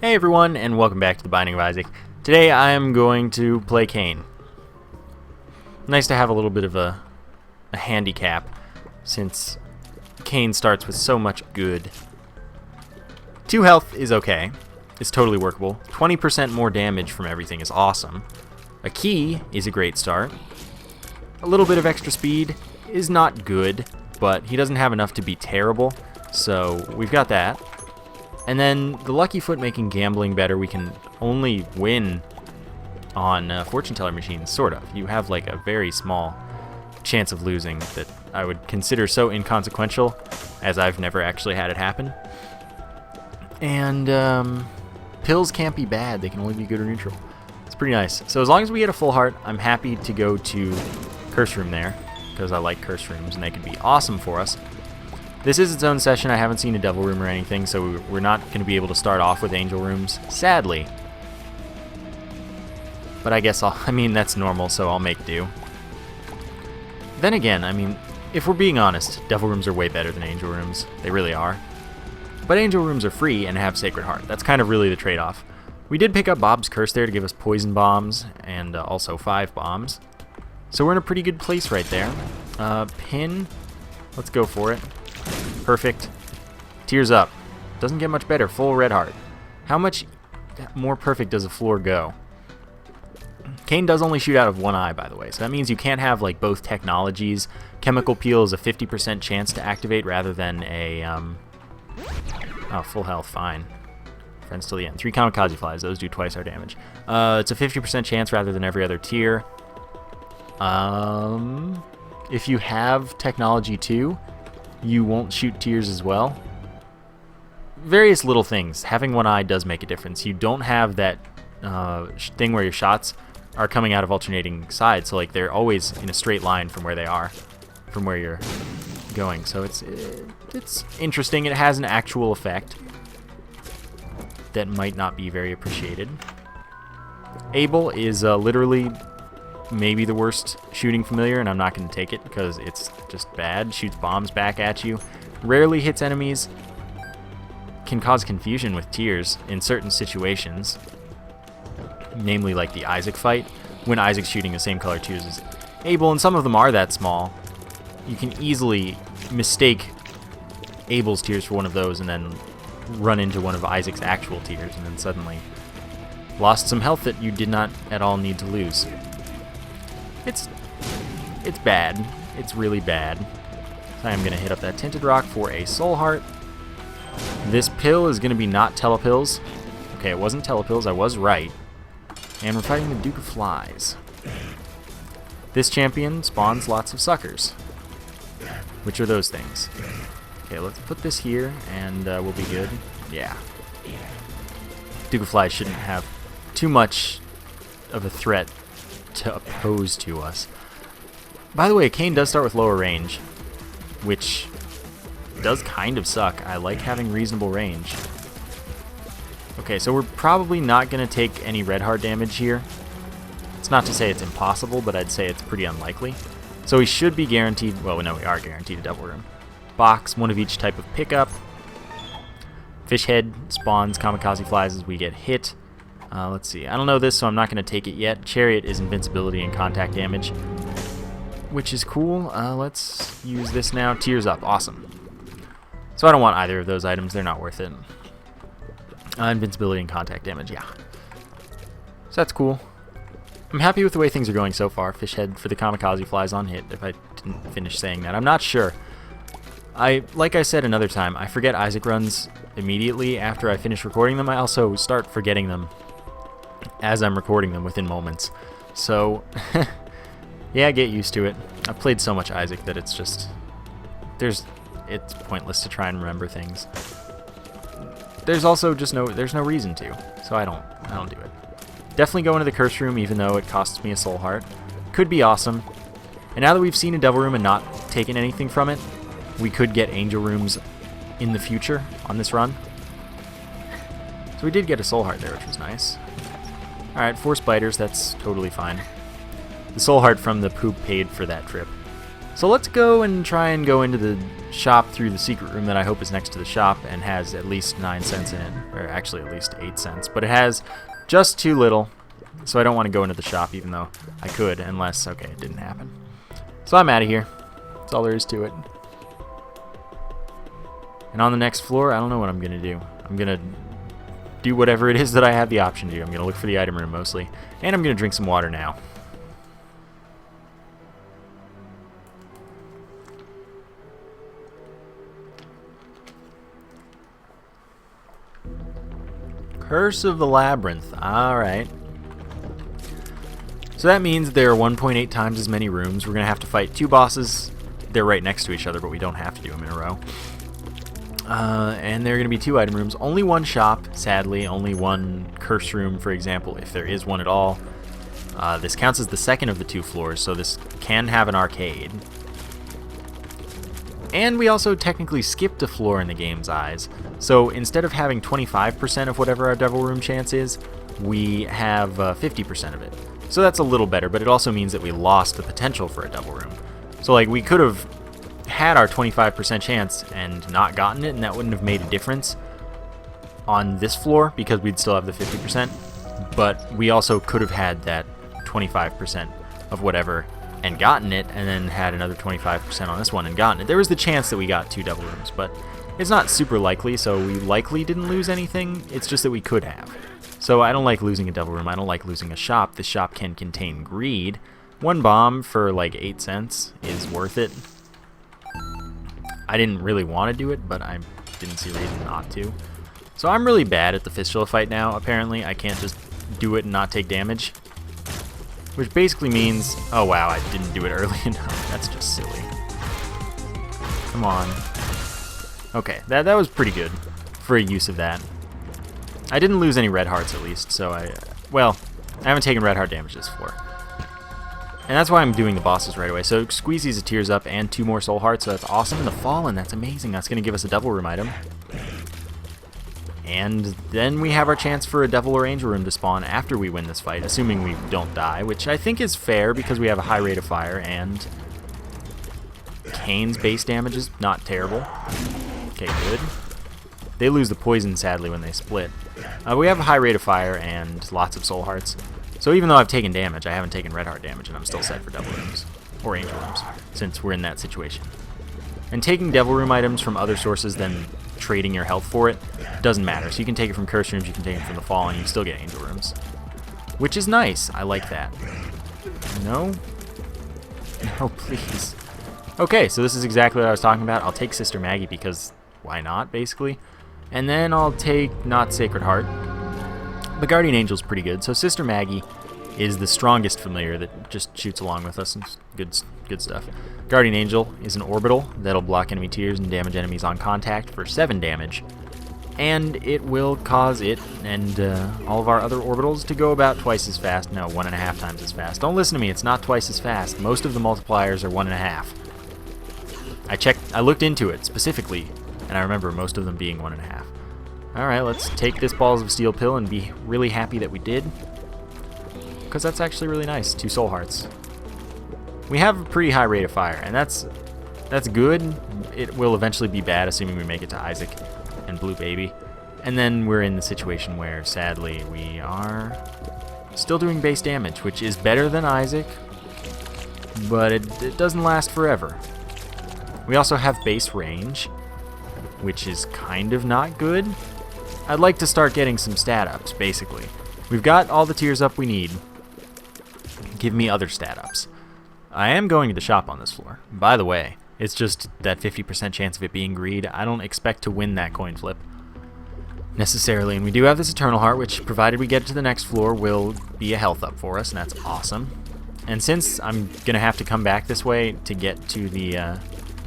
Hey everyone, and welcome back to The Binding of Isaac. Today I am going to play Cain. Nice to have a little bit of a handicap, since Cain starts with so much good. 2 health is okay. It's totally workable. 20% more damage from everything is awesome. A key is a great start. A little bit of extra speed is not good, but he doesn't have enough to be terrible, so we've got that. And then the Lucky Foot making gambling better. We can only win on fortune teller machines, sort of. You have like a very small chance of losing that I would consider so inconsequential, as I've never actually had it happen. And pills can't be bad. They can only be good or neutral. It's pretty nice. So as long as we get a full heart, I'm happy to go to Curse Room there, because I like Curse Rooms and they can be awesome for us. This is its own session. I haven't seen a Devil Room or anything, so we're not going to be able to start off with Angel Rooms, sadly. But I guess that's normal, so I'll make do. Then again, if we're being honest, Devil Rooms are way better than Angel Rooms. They really are. But Angel Rooms are free and have Sacred Heart. That's kind of really the trade-off. We did pick up Bob's Curse there to give us poison bombs and also 5 bombs. So we're in a pretty good place right there. Pin. Let's go for it. Perfect. Tears up. Doesn't get much better. Full red heart. How much more perfect does a floor go? Cain does only shoot out of one eye, by the way, so that means you can't have like both technologies. Chemical Peel is a 50% chance to activate rather than a oh, full health, fine. Friends till the end. 3 Kamikaze Flies, those do twice our damage. It's a 50% chance rather than every other tier. If you have technology 2, you won't shoot tears as well. Various little things. Having one eye does make a difference. You don't have that thing where your shots are coming out of alternating sides, so like they're always in a straight line from where they are, from where you're going. So it's interesting. It has an actual effect that might not be very appreciated. Abel is literally maybe the worst shooting familiar, and I'm not going to take it because it's just bad. Shoots bombs back at you. Rarely hits enemies. Can cause confusion with tears in certain situations. Namely like the Isaac fight, when Isaac's shooting the same color tears as Abel, and some of them are that small. You can easily mistake Abel's tears for one of those and then run into one of Isaac's actual tears, and then suddenly lost some health that you did not at all need to lose. It's bad. It's really bad. So I'm going to hit up that Tinted Rock for a Soul Heart. This pill is going to be not Telepills. Okay, it wasn't Telepills. I was right. And we're fighting the Duke of Flies. This champion spawns lots of suckers. Which are those things? Okay, let's put this here, and we'll be good. Yeah. Duke of Flies shouldn't have too much of a threat to oppose to us. By the way, Cain does start with lower range, which does kind of suck. I like having reasonable range. Okay, so we're probably not going to take any red heart damage here. It's not to say it's impossible, but I'd say it's pretty unlikely. So we should be guaranteed, well, no, we are guaranteed a Devil Room. Box, one of each type of pickup. Fish Head spawns Kamikaze Flies as we get hit. Let's see. I don't know this, so I'm not going to take it yet. Chariot is invincibility and contact damage, which is cool. Let's use this now. Tears up. Awesome. So I don't want either of those items. They're not worth it. Invincibility and contact damage, yeah. So that's cool. I'm happy with the way things are going so far. Fish Head for the Kamikaze Flies on hit, if I didn't finish saying that. I'm not sure. Like I said another time, I forget Isaac runs immediately after I finish recording them. I also start forgetting them as I'm recording them within moments. So, yeah, get used to it. I've played so much Isaac that it's just... it's pointless to try and remember things. There's also just there's no reason to, so I don't do it. Definitely go into the Curse Room, even though it costs me a Soul Heart. Could be awesome. And now that we've seen a Devil Room and not taken anything from it, we could get Angel Rooms in the future on this run. So we did get a Soul Heart there, which was nice. Alright, 4 spiders, that's totally fine. The Soul Heart from the poop paid for that trip. So let's go and try and go into the shop through the secret room that I hope is next to the shop and has at least 9 cents in it, or actually at least 8 cents, but it has just too little, so I don't want to go into the shop even though I could, unless, okay, it didn't happen. So I'm out of here. That's all there is to it. And on the next floor, I don't know what I'm going to do. I'm going to do whatever it is that I have the option to do. I'm going to look for the item room mostly, and I'm going to drink some water now. Curse of the Labyrinth. Alright. So that means there are 1.8 times as many rooms. We're going to have to fight 2 bosses. They're right next to each other, but we don't have to do them in a row. And there are going to be 2 item rooms. Only 1 shop, sadly. Only 1 curse room, for example, if there is one at all. This counts as the second of the 2 floors, so this can have an arcade. And we also technically skipped a floor in the game's eyes. So instead of having 25% of whatever our Devil Room chance is, we have 50% of it. So that's a little better, but it also means that we lost the potential for a Devil Room. So like we could have had our 25% chance and not gotten it, and that wouldn't have made a difference on this floor because we'd still have the 50%. But we also could have had that 25% of whatever and gotten it, and then had another 25% on this one and gotten it. There was the chance that we got 2 Devil Rooms, but it's not super likely, so we likely didn't lose anything. It's just that we could have. So I don't like losing a Devil Room. I don't like losing a shop. This shop can contain greed. 1 bomb for like 8 cents is worth it. I didn't really want to do it, but I didn't see a reason not to. So I'm really bad at the fistula fight now, apparently. I can't just do it and not take damage. Which basically means, oh wow, I didn't do it early enough. That's just silly. Come on. Okay, that was pretty good for a use of that. I didn't lose any red hearts at least, so I haven't taken red heart damage this floor. And that's why I'm doing the bosses right away. So squeeze these tears up and 2 more soul hearts, so that's awesome. And the Fallen, that's amazing. That's going to give us a Devil Room item. And then we have our chance for a Devil or Angel Room to spawn after we win this fight, assuming we don't die, which I think is fair because we have a high rate of fire, and Kane's base damage is not terrible. Okay, good. They lose the poison, sadly, when they split. We have a high rate of fire and lots of soul hearts. So even though I've taken damage, I haven't taken red heart damage, and I'm still set for Devil Rooms, or Angel Rooms, since we're in that situation. And taking Devil Room items from other sources than trading your health for it doesn't matter. So you can take it from Curse Rooms, you can take it from the Fallen, and you still get Angel Rooms. Which is nice. I like that. No? No, please. Okay, so this is exactly what I was talking about. I'll take Sister Maggie because why not, basically. And then I'll take not Sacred Heart. But Guardian Angel's pretty good. So Sister Maggie is the strongest familiar that just shoots along with us and good stuff. Guardian Angel is an orbital that'll block enemy tears and damage enemies on contact for 7 damage. And it will cause it and all of our other orbitals to go about twice as fast. No, 1.5 times as fast. Don't listen to me, it's not twice as fast. Most of the multipliers are 1.5. I looked into it specifically, and I remember most of them being 1.5. Alright, let's take this Balls of Steel pill and be really happy that we did. Because that's actually really nice. 2 soul hearts. We have a pretty high rate of fire, and that's good. It will eventually be bad, assuming we make it to Isaac and Blue Baby. And then we're in the situation where, sadly, we are still doing base damage, which is better than Isaac, but it doesn't last forever. We also have base range, which is kind of not good. I'd like to start getting some stat ups, basically. We've got all the tiers up we need. Give me other stat ups. I am going to the shop on this floor. By the way, it's just that 50% chance of it being greed. I don't expect to win that coin flip necessarily, and we do have this Eternal Heart, which, provided we get to the next floor, will be a health up for us, and that's awesome. And since I'm going to have to come back this way to get to the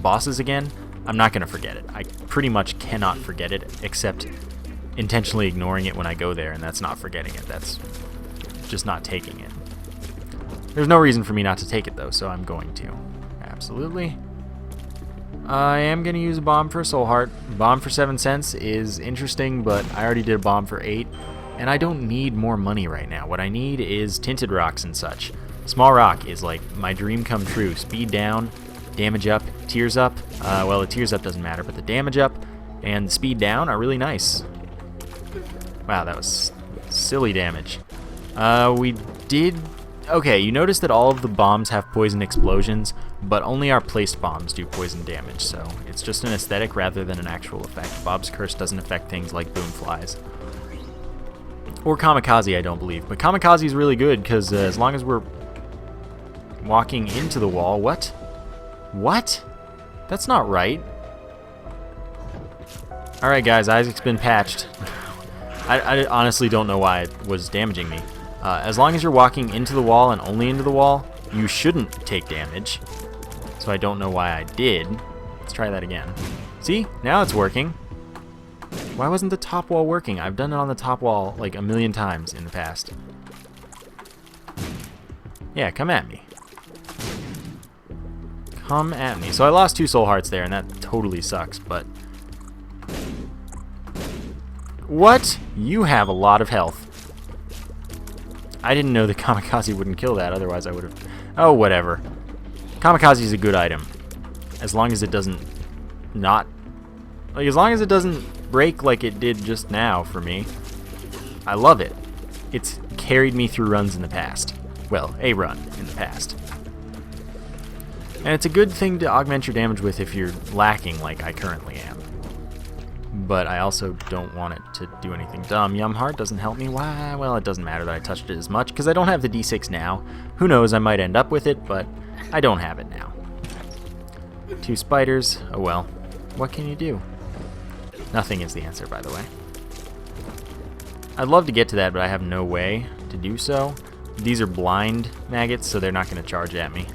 bosses again, I'm not going to forget it. I pretty much cannot forget it, except intentionally ignoring it when I go there, and that's not forgetting it. That's just not taking it. There's no reason for me not to take it, though, so I'm going to. Absolutely. I am going to use a bomb for a soul heart. Bomb for 7 cents is interesting, but I already did a bomb for 8, and I don't need more money right now. What I need is tinted rocks and such. Small rock is like my dream come true. Speed down, Damage up, tears up. Well, the tears up doesn't matter, but the damage up and the speed down are really nice. Wow, that was silly damage. We did... Okay, you notice that all of the bombs have poison explosions, but only our placed bombs do poison damage, so it's just an aesthetic rather than an actual effect. Bob's Curse doesn't affect things like boom flies. Or Kamikaze, I don't believe. But Kamikaze is really good, because as long as we're walking into the wall... What? What? That's not right. Alright guys, Isaac's been patched. I honestly don't know why it was damaging me. As long as you're walking into the wall and only into the wall, you shouldn't take damage. So I don't know why I did. Let's try that again. See? Now it's working. Why wasn't the top wall working? I've done it on the top wall like a million times in the past. Yeah, come at me. Come at me. So I lost 2 soul hearts there, and that totally sucks, but... What? You have a lot of health. I didn't know the Kamikaze wouldn't kill that, otherwise I would have... Oh, whatever. Kamikaze is a good item. As long as it doesn't... not... Like, as long as it doesn't break like it did just now for me. I love it. It's carried me through runs in the past. Well, a run in the past. And it's a good thing to augment your damage with if you're lacking like I currently am. But I also don't want it to do anything dumb. Yum Heart doesn't help me. Why? Well, it doesn't matter that I touched it as much, because I don't have the D6 now. Who knows, I might end up with it, but I don't have it now. 2 spiders. Oh well. What can you do? Nothing is the answer, by the way. I'd love to get to that, but I have no way to do so. These are blind maggots, so they're not going to charge at me.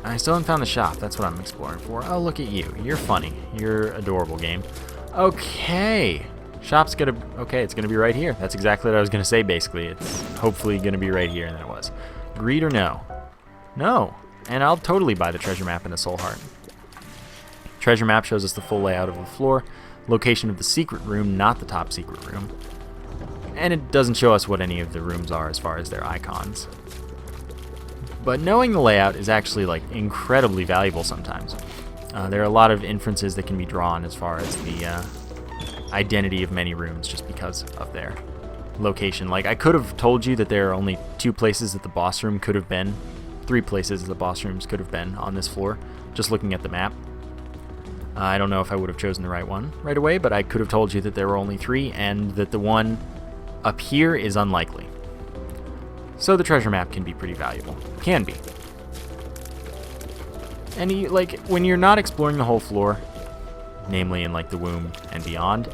I still haven't found the shop. That's what I'm exploring for. Oh, look at you. You're funny. You're adorable, game. Okay. Shop's gonna... Okay, it's gonna be right here. That's exactly what I was gonna say, basically. It's hopefully gonna be right here, and then it was. Greed or no? No. And I'll totally buy the treasure map and a soul heart. Treasure map shows us the full layout of the floor, location of the secret room, not the top secret room. And it doesn't show us what any of the rooms are as far as their icons. But knowing the layout is actually like incredibly valuable sometimes. There are a lot of inferences that can be drawn as far as the identity of many rooms just because of their location. Like, I could have told you that there are only 2 places that the boss room could have been, 3 places the boss rooms could have been on this floor, just looking at the map. I don't know if I would have chosen the right one right away, but I could have told you that there were only 3 and that the one up here is unlikely. So the treasure map can be pretty valuable. Can be. And like, when you're not exploring the whole floor, namely in like the womb and beyond,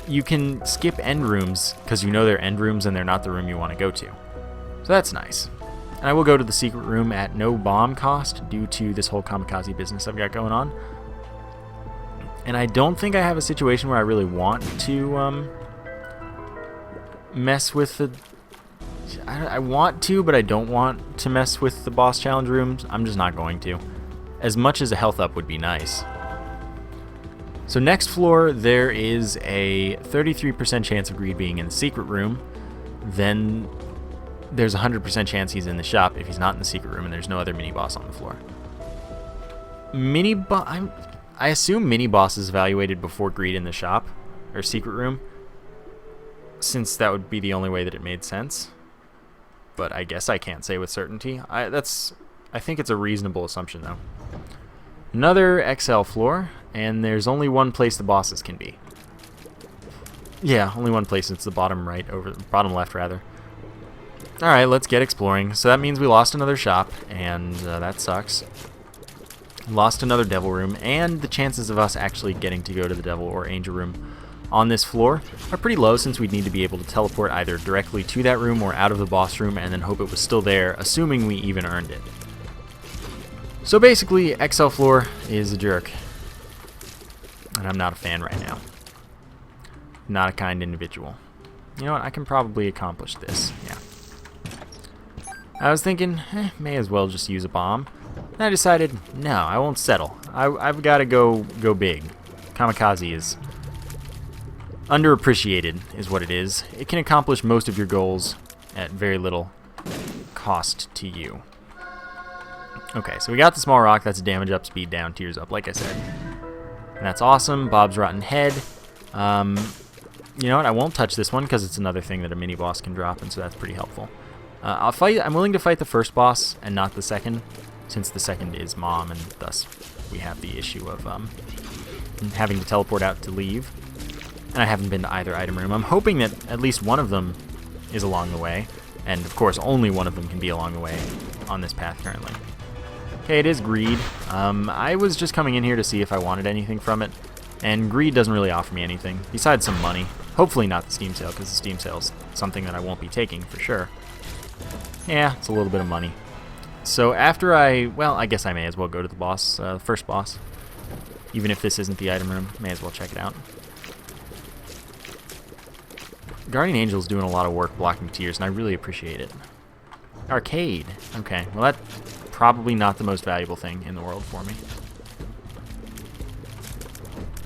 you can skip end rooms because you know they're end rooms and they're not the room you want to go to. So that's nice. And I will go to the secret room at no bomb cost due to this whole Kamikaze business I've got going on. And I don't think I have a situation where I really want to mess with the... I want to, but I don't want to mess with the boss challenge rooms. I'm just not going to. As much as a health up would be nice. So next floor, there is a 33% chance of Greed being in the secret room. Then there's a 100% chance he's in the shop if he's not in the secret room and there's no other mini-boss on the floor. I assume mini-boss is evaluated before Greed in the shop, or secret room, since that would be the only way that it made sense. But I guess I can't say with certainty. I think it's a reasonable assumption, though. Another XL floor, and there's only one place the bosses can be. Yeah, only one place. It's the bottom right, bottom left, rather. All right, let's get exploring. So that means we lost another shop, and that sucks. Lost another devil room, and the chances of us actually getting to go to the devil or angel room on this floor are pretty low, since we'd need to be able to teleport either directly to that room or out of the boss room and then hope it was still there, assuming we even earned it. So basically, XL floor is a jerk. And I'm not a fan right now. Not a kind individual. You know what, I can probably accomplish this, yeah. I was thinking, may as well just use a bomb. And I decided, no, I won't settle. I've got to go big. Kamikaze is underappreciated, is what it is. It can accomplish most of your goals at very little cost to you. Okay, so we got the small rock. That's damage up, speed down, tears up, like I said. And that's awesome. Bob's Rotten Head. You know what? I won't touch this one because it's another thing that a mini boss can drop, and so that's pretty helpful. I'm willing to fight the first boss and not the second, since the second is Mom, and thus we have the issue of having to teleport out to leave. And I haven't been to either item room. I'm hoping that at least one of them is along the way, and of course only one of them can be along the way on this path currently. Okay, it is Greed. I was just coming in here to see if I wanted anything from it, and Greed doesn't really offer me anything, besides some money. Hopefully not the Steam sale, because the Steam sale is something that I won't be taking for sure. Yeah, it's a little bit of money. So after well, I guess I may as well go to the boss, first boss. Even if this isn't the item room, may as well check it out. Guardian Angel's doing a lot of work blocking tears, and I really appreciate it. Arcade. Okay, well that's probably not the most valuable thing in the world for me.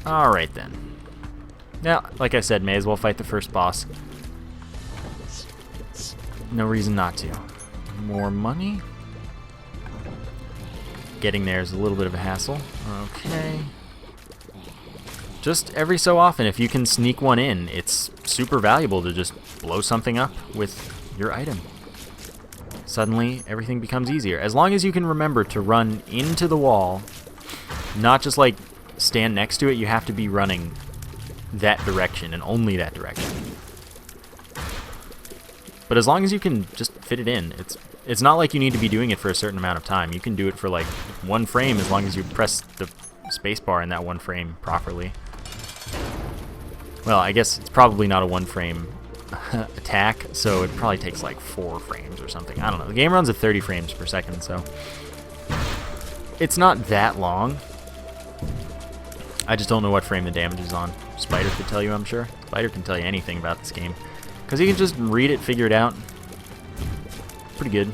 Alright then. Now, like I said, may as well fight the first boss. No reason not to. More money. Getting there is a little bit of a hassle. Okay. Just every so often, if you can sneak one in, it's super valuable to just blow something up with your item. Suddenly, everything becomes easier. As long as you can remember to run into the wall, not just like stand next to it, you have to be running that direction and only that direction. But as long as you can just fit it in, it's not like you need to be doing it for a certain amount of time. You can do it for like 1 frame as long as you press the spacebar in that 1 frame properly. Well, I guess it's probably not a 1 frame attack, so it probably takes like 4 frames or something. I don't know. The game runs at 30 frames per second, so it's not that long. I just don't know what frame the damage is on. Spider could tell you, I'm sure. Spider can tell you anything about this game, because he can just read it, figure it out. Pretty good.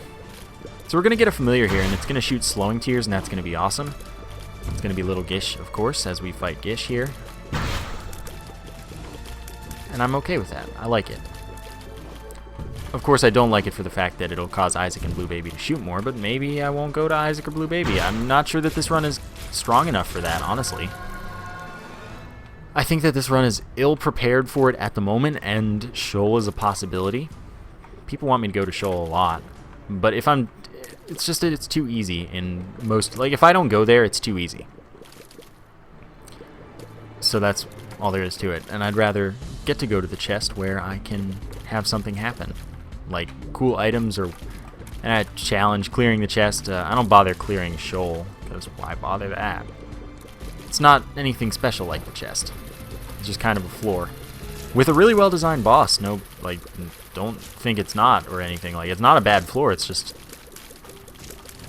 So we're going to get a familiar here, and it's going to shoot slowing tears, and that's going to be awesome. It's going to be Little Gish, of course, as we fight Gish here. And I'm okay with that. I like it. Of course, I don't like it for the fact that it'll cause Isaac and Blue Baby to shoot more, but maybe I won't go to Isaac or Blue Baby. I'm not sure that this run is strong enough for that, honestly. I think that this run is ill-prepared for it at the moment, and Shoal is a possibility. People want me to go to Shoal a lot, but if I'm... It's just that it's too easy in most... Like, if I don't go there, it's too easy. So that's all there is to it, and I'd rather get to go to the chest where I can have something happen. Like, cool items or... And I challenge clearing the chest. I don't bother clearing Shoal, because why bother that? It's not anything special like the chest. It's just kind of a floor. With a really well-designed boss. No, like, don't think it's not or anything. Like, it's not a bad floor, it's just...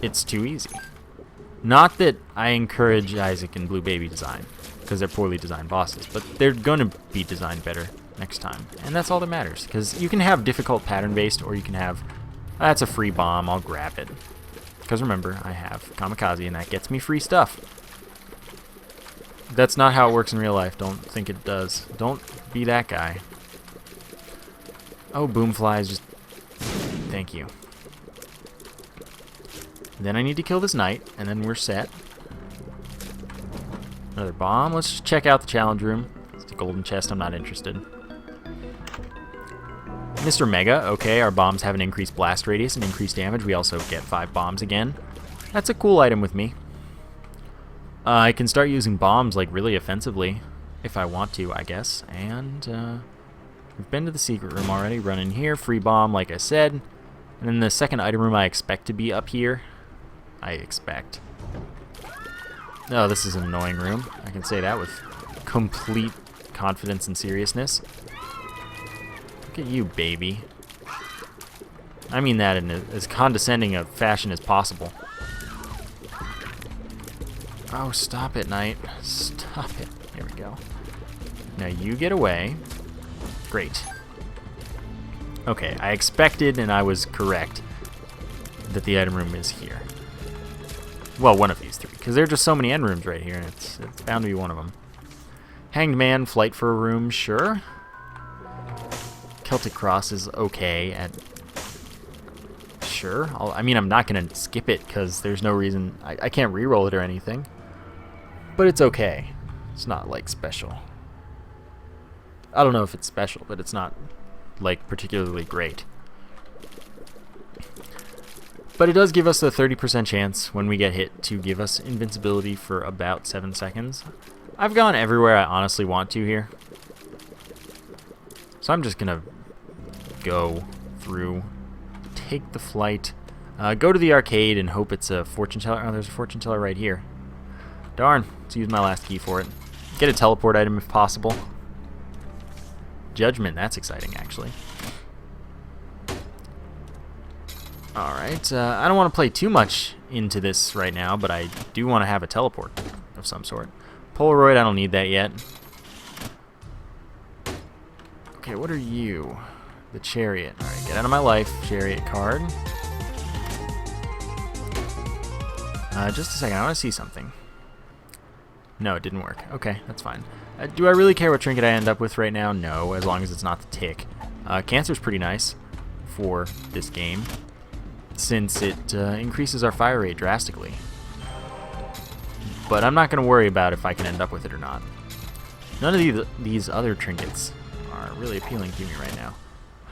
It's too easy. Not that I encourage Isaac and Blue Baby design, because they're poorly designed bosses, but they're going to be designed better next time. And that's all that matters, because you can have difficult pattern-based, or you can have, that's a free bomb, I'll grab it. Because remember, I have Kamikaze, and that gets me free stuff. That's not how it works in real life. Don't think it does. Don't be that guy. Oh, Boomflies, just... Thank you. Then I need to kill this knight, and then we're set. Another bomb. Let's just check out the challenge room. It's a golden chest. I'm not interested. Mr. Mega. Okay, our bombs have an increased blast radius and increased damage. We also get 5 bombs again. That's a cool item with me. I can start using bombs like really offensively if I want to, I guess. And we've been to the secret room already. Run in here. Free bomb, like I said. And then the second item room I expect to be up here. I expect. Oh, this is an annoying room. I can say that with complete confidence and seriousness. Look at you, baby. I mean that in as condescending a fashion as possible. Oh, stop it, Knight. Stop it. Here we go. Now you get away. Great. Okay, I expected, and I was correct, that the item room is here. Well, one of these 3, because there are just so many end rooms right here, and it's bound to be one of them. Hanged Man, Flight for a room, sure. Celtic Cross is okay at... sure. I mean, I'm not going to skip it because there's no reason. I can't re-roll it or anything. But it's okay. It's not, like, special. I don't know if it's special, but it's not, like, particularly great. But it does give us a 30% chance when we get hit to give us invincibility for about 7 seconds. I've gone everywhere I honestly want to here. So I'm just going to go through, take the flight, go to the arcade and hope it's a fortune teller. Oh, there's a fortune teller right here. Darn, let's use my last key for it. Get a teleport item if possible. Judgment, that's exciting actually. Alright, I don't want to play too much into this right now, but I do want to have a teleport of some sort. Polaroid, I don't need that yet. Okay, what are you? The chariot. Alright, get out of my life, chariot card. Just a second, I want to see something. No, it didn't work. Okay, that's fine. Do I really care what trinket I end up with right now? No, as long as it's not the tick. Cancer's pretty nice for this game, since it increases our fire rate drastically. But I'm not going to worry about if I can end up with it or not. None of these other trinkets are really appealing to me right now.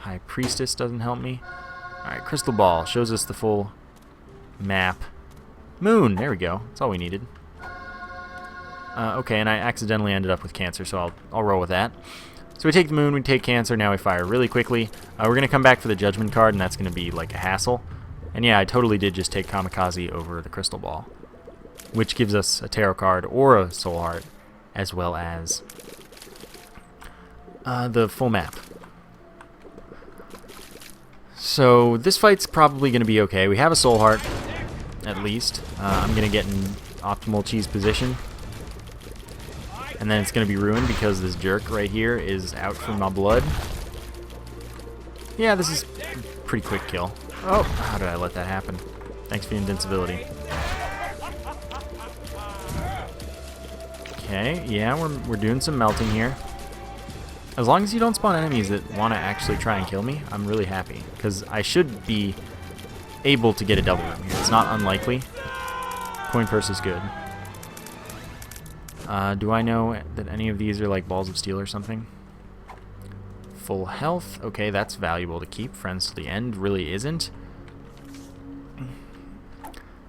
High Priestess doesn't help me. Alright, Crystal Ball shows us the full map. Moon, there we go. That's all we needed. Okay, and I accidentally ended up with Cancer, so I'll roll with that. So we take the Moon, we take Cancer, now we fire really quickly. We're going to come back for the Judgment card, and that's going to be like a hassle. And yeah, I totally did just take Kamikaze over the Crystal Ball, which gives us a Tarot card or a Soul Heart, as well as the full map. So this fight's probably going to be okay. We have a Soul Heart, at least. I'm going to get in optimal cheese position. And then it's going to be ruined because this jerk right here is out for my blood. Yeah, this is a pretty quick kill. Oh, how did I let that happen? Thanks for the invincibility. Okay, yeah, we're doing some melting here. As long as you don't spawn enemies that want to actually try and kill me, I'm really happy. Because I should be able to get a double room here. It's not unlikely. Coin purse is good. Do I know that any of these are like balls of steel or something? Full health. Okay, that's valuable to keep. Friends to the end really isn't.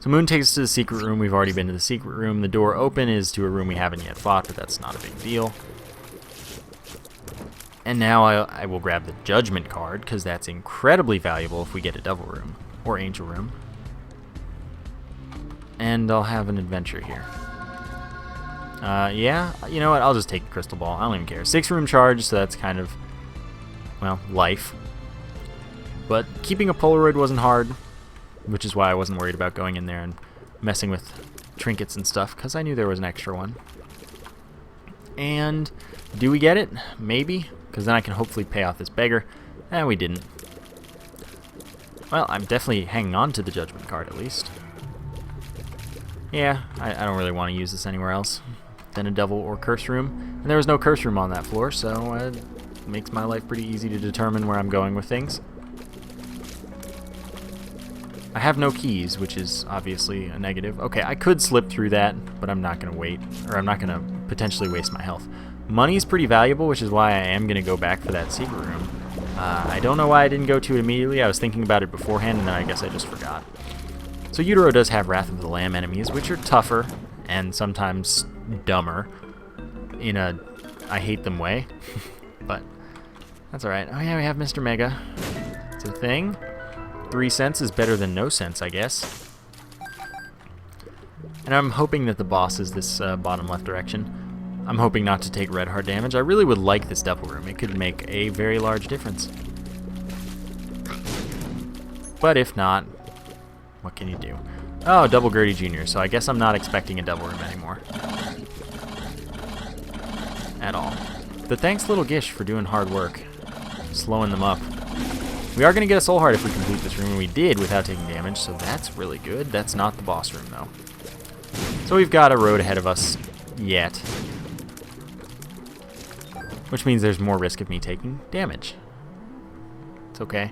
So Moon takes us to the secret room. We've already been to the secret room. The door open is to a room we haven't yet fought, but that's not a big deal. And now I will grab the Judgment card, because that's incredibly valuable if we get a Devil room or Angel room. And I'll have an adventure here. Yeah, you know what? I'll just take the Crystal Ball. I don't even care. 6-room charge, so that's kind of, well, life. But keeping a Polaroid wasn't hard, which is why I wasn't worried about going in there and messing with trinkets and stuff, because I knew there was an extra one. And do we get it? Maybe, because then I can hopefully pay off this beggar. And we didn't. Well, I'm definitely hanging on to the Judgment card at least. Yeah, I don't really want to use this anywhere else than a Devil or Curse room. And there was no Curse room on that floor, so it makes my life pretty easy to determine where I'm going with things. I have no keys, which is obviously a negative. Okay, I could slip through that, but I'm not going to wait, or I'm not going to potentially waste my health. Money's pretty valuable, which is why I am going to go back for that secret room. I don't know why I didn't go to it immediately. I was thinking about it beforehand, and then I guess I just forgot. So Utero does have Wrath of the Lamb enemies, which are tougher and sometimes dumber in a I hate them way. But that's alright. Oh yeah, we have Mr. Mega. It's a thing. 3 cents is better than no cents, I guess. And I'm hoping that the boss is this bottom left direction. I'm hoping not to take red heart damage. I really would like this Devil room. It could make a very large difference. But if not, what can you do? Oh, Double Gertie Jr., so I guess I'm not expecting a Devil room anymore. At all. But thanks, Little Gish, for doing hard work. Slowing them up. We are going to get a Soul Heart if we complete this room, and we did without taking damage, so that's really good. That's not the boss room, though. So we've got a road ahead of us yet. Which means there's more risk of me taking damage. It's okay.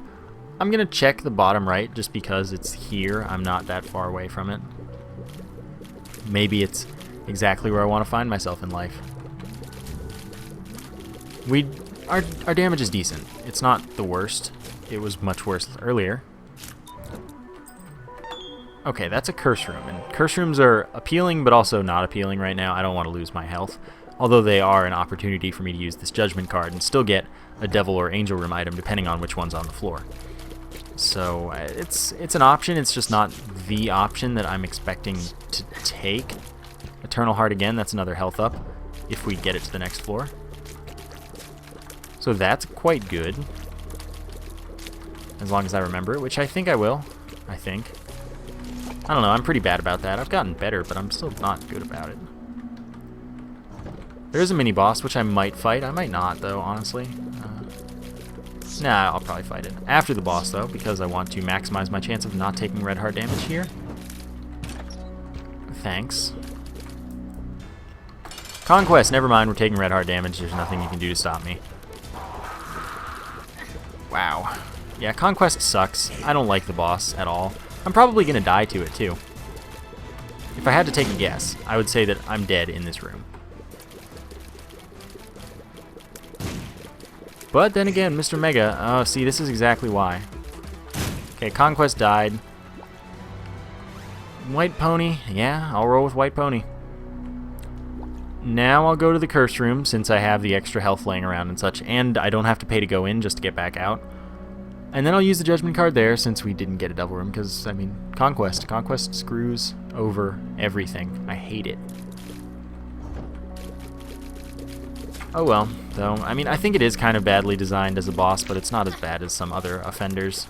I'm going to check the bottom right just because it's here. I'm not that far away from it. Maybe it's exactly where I want to find myself in life. Our damage is decent. It's not the worst. It was much worse earlier. Okay, that's a curse room, and curse rooms are appealing but also not appealing right now. I don't want to lose my health, although they are an opportunity for me to use this judgment card and still get a devil or angel room item depending on which one's on the floor. So it's an option. It's just not the option that I'm expecting to take. Eternal Heart again, that's another health up if we get it to the next floor. So that's quite good, as long as I remember it, which I think I will. I think. I don't know, I'm pretty bad about that. I've gotten better, but I'm still not good about it. There is a mini-boss, which I might fight. I might not, though, honestly. Nah, I'll probably fight it after the boss, though, because I want to maximize my chance of not taking red heart damage here. Thanks. Conquest, never mind, we're taking red heart damage. There's nothing you can do to stop me. Wow. Yeah, Conquest sucks. I don't like the boss at all. I'm probably going to die to it, too. If I had to take a guess, I would say that I'm dead in this room. But then again, Mr. Mega, oh, see, this is exactly why. Okay, Conquest died. White Pony, yeah, I'll roll with White Pony. Now I'll go to the curse room, since I have the extra health laying around and such, and I don't have to pay to go in just to get back out. And then I'll use the judgment card there, since we didn't get a devil room, because, I mean, Conquest. Conquest screws over everything. I hate it. Oh well, though. I mean, I think it is kind of badly designed as a boss, but it's not as bad as some other offenders.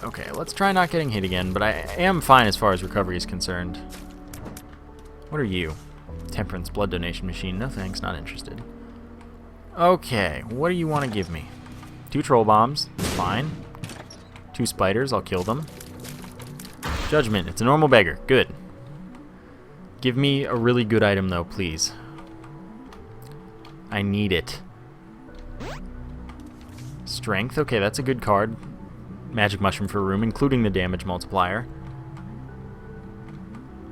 Okay, let's try not getting hit again, but I am fine as far as recovery is concerned. What are you? Temperance blood donation machine. No thanks, not interested. Okay, what do you want to give me? 2 troll bombs, fine. 2 spiders, I'll kill them. Judgment, it's a normal beggar, good. Give me a really good item though, please. I need it. Strength, okay, that's a good card. Magic mushroom for a room, including the damage multiplier.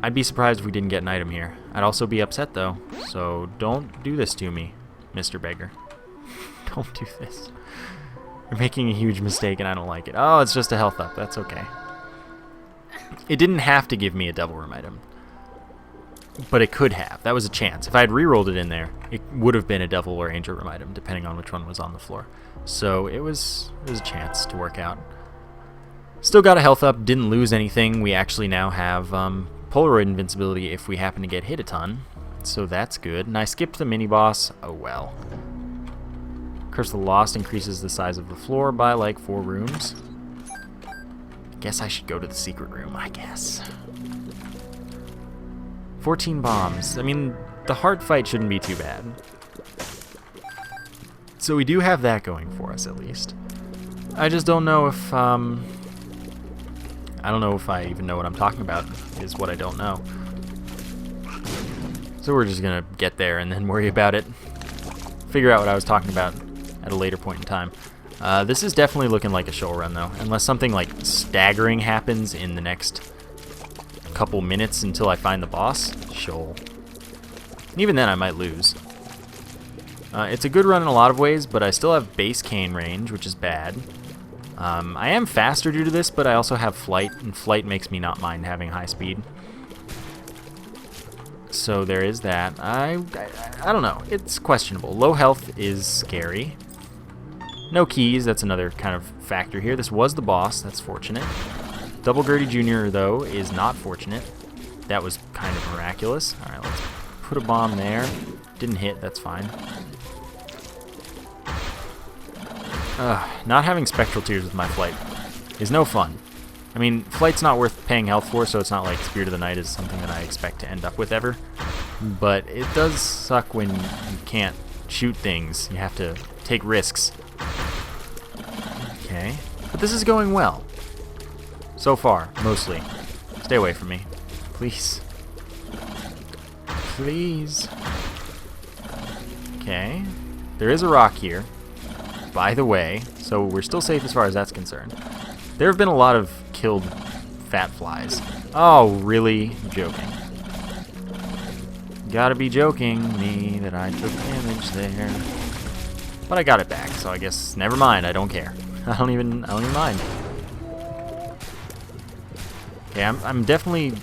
I'd be surprised if we didn't get an item here. I'd also be upset though, so don't do this to me, Mr. Beggar. Don't do this. You're making a huge mistake and I don't like it. Oh, it's just a health up. That's okay. It didn't have to give me a devil room item. But it could have. That was a chance. If I had re-rolled it in there, it would have been a devil or angel room item, depending on which one was on the floor. So it was a chance to work out. Still got a health up. Didn't lose anything. We actually now have Polaroid invincibility if we happen to get hit a ton. So that's good. And I skipped the mini-boss. Oh well. Curse of the Lost increases the size of the floor by like 4 rooms. Guess I should go to the secret room, I guess. 14 bombs. I mean, the heart fight shouldn't be too bad. So we do have that going for us, at least. I just don't know if, I don't know if I even know what I'm talking about, is what I don't know. So we're just gonna get there and then worry about it. Figure out what I was talking about at a later point in time. This is definitely looking like a shoal run, though. Unless something, like, staggering happens in the next couple minutes until I find the boss. Shoal. And even then, I might lose. It's a good run in a lot of ways, but I still have base cane range, which is bad. I am faster due to this, but I also have flight, and flight makes me not mind having high speed. So there is that. I don't know. It's questionable. Low health is scary. No keys. That's another kind of factor here. This was the boss. That's fortunate. Double Gertie Jr., though, is not fortunate. That was kind of miraculous. All right, let's put a bomb there. Didn't hit. That's fine. Not having Spectral Tears with my flight is no fun. I mean, flight's not worth paying health for, so it's not like Spirit of the Night is something that I expect to end up with ever. But it does suck when you can't shoot things. You have to take risks. Okay. But this is going well. So far, mostly. Stay away from me. Please. Please. Okay. There is a rock here. by the way, so we're still safe as far as that's concerned. There have been a lot of killed fat flies. Oh, really? Joking. Gotta be joking me that I took damage there. But I got it back, so I guess never mind, I don't care. I don't even mind. Okay, I'm definitely...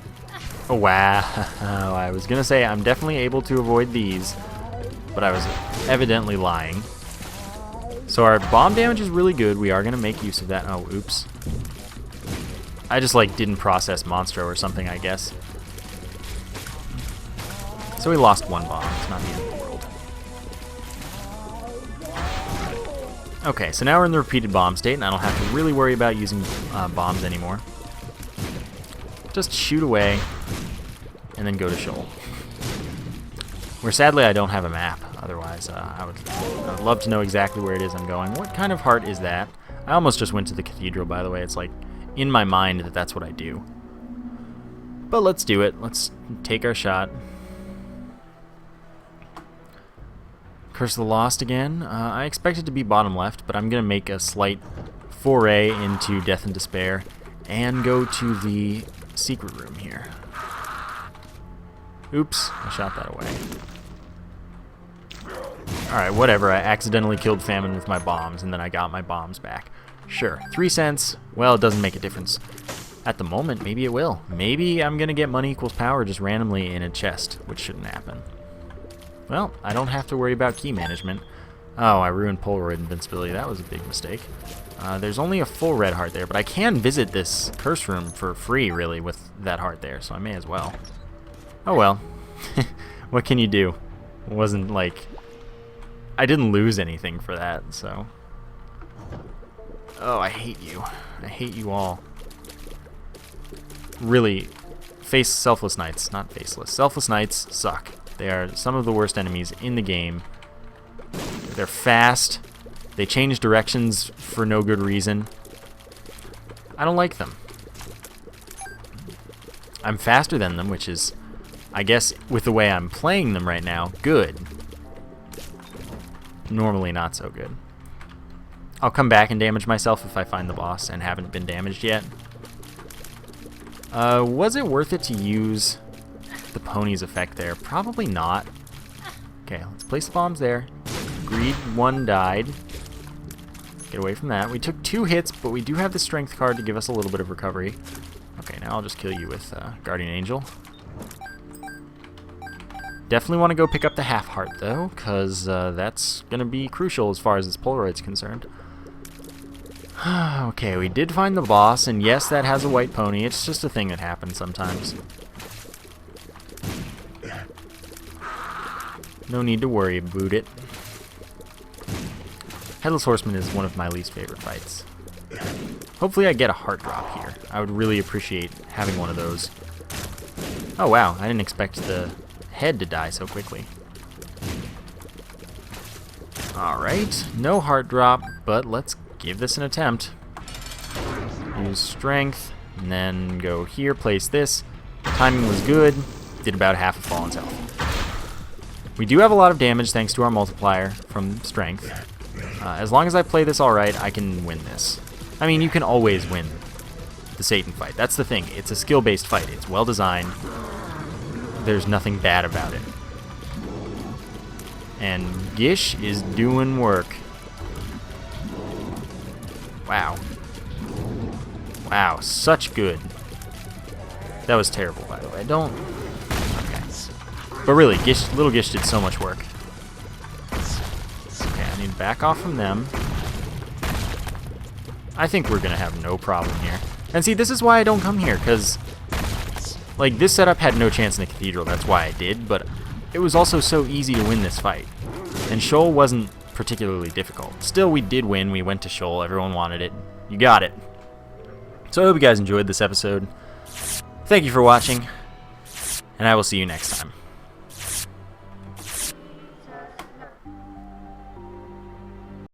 Oh, wow. I was gonna say I'm definitely able to avoid these, but I was evidently lying. So our bomb damage is really good. We are gonna make use of that. Oh, oops. I just, like, didn't process Monstro or something, I guess. So we lost one bomb. It's not the end of the world. Okay, so now we're in the repeated bomb state, and I don't have to really worry about using bombs anymore. Just shoot away, and then go to Shoal. Where sadly I don't have a map. Otherwise, I would love to know exactly where it is I'm going. What kind of heart is that? I almost just went to the cathedral, by the way. It's like in my mind that that's what I do. But let's do it. Let's take our shot. Curse of the Lost again. I expected to be bottom left, but I'm going to make a slight foray into Death and Despair and go to the secret room here. Oops, I shot that away. Alright, whatever. I accidentally killed Famine with my bombs, and then I got my bombs back. Sure, 3 cents. Well, it doesn't make a difference. At the moment, maybe it will. Maybe I'm going to get money equals power just randomly in a chest, which shouldn't happen. Well, I don't have to worry about key management. Oh, I ruined Polaroid invincibility. That was a big mistake. There's only a full red heart there, but I can visit this curse room for free, really, with that heart there, so I may as well. Oh well. What can you do? It wasn't like... I didn't lose anything for that, so... Oh, I hate you. I hate you all. Really, Selfless Knights, not Faceless. Selfless Knights suck. They are some of the worst enemies in the game. They're fast. They change directions for no good reason. I don't like them. I'm faster than them, which is, I guess, with the way I'm playing them right now, good. Normally not so good. I'll come back and damage myself if I find the boss and haven't been damaged yet. Was it worth it to use the pony's effect there? Probably not. Okay, let's place the bombs there. Greed 1 died. Get away from that. We took 2 hits, but we do have the strength card to give us a little bit of recovery. Okay, now I'll just kill you with Guardian Angel. Definitely want to go pick up the half heart, though, because that's going to be crucial as far as this Polaroid's concerned. Okay, we did find the boss, and yes, that has a white pony. It's just a thing that happens sometimes. No need to worry about it. Headless Horseman is one of my least favorite fights. Hopefully I get a heart drop here. I would really appreciate having one of those. Oh wow, I didn't expect the head to die so quickly. Alright, no heart drop, but let's give this an attempt. Use strength, and then go here, place this. Timing was good, did about half of Fallen's health. We do have a lot of damage thanks to our multiplier from strength. As long as I play this alright, I can win this. I mean, you can always win the Satan fight. That's the thing. It's a skill-based fight. It's well-designed. There's nothing bad about it. And Gish is doing work. Wow. Wow, such good. That was terrible, by the way. Don't... Okay. But really, little Gish did so much work. Okay, I need to back off from them. I think we're going to have no problem here. And see, this is why I don't come here, because... Like, this setup had no chance in the cathedral, that's why I did, but it was also so easy to win this fight. And Shoal wasn't particularly difficult. Still, we did win. We went to Shoal. Everyone wanted it. You got it. So I hope you guys enjoyed this episode. Thank you for watching, and I will see you next time.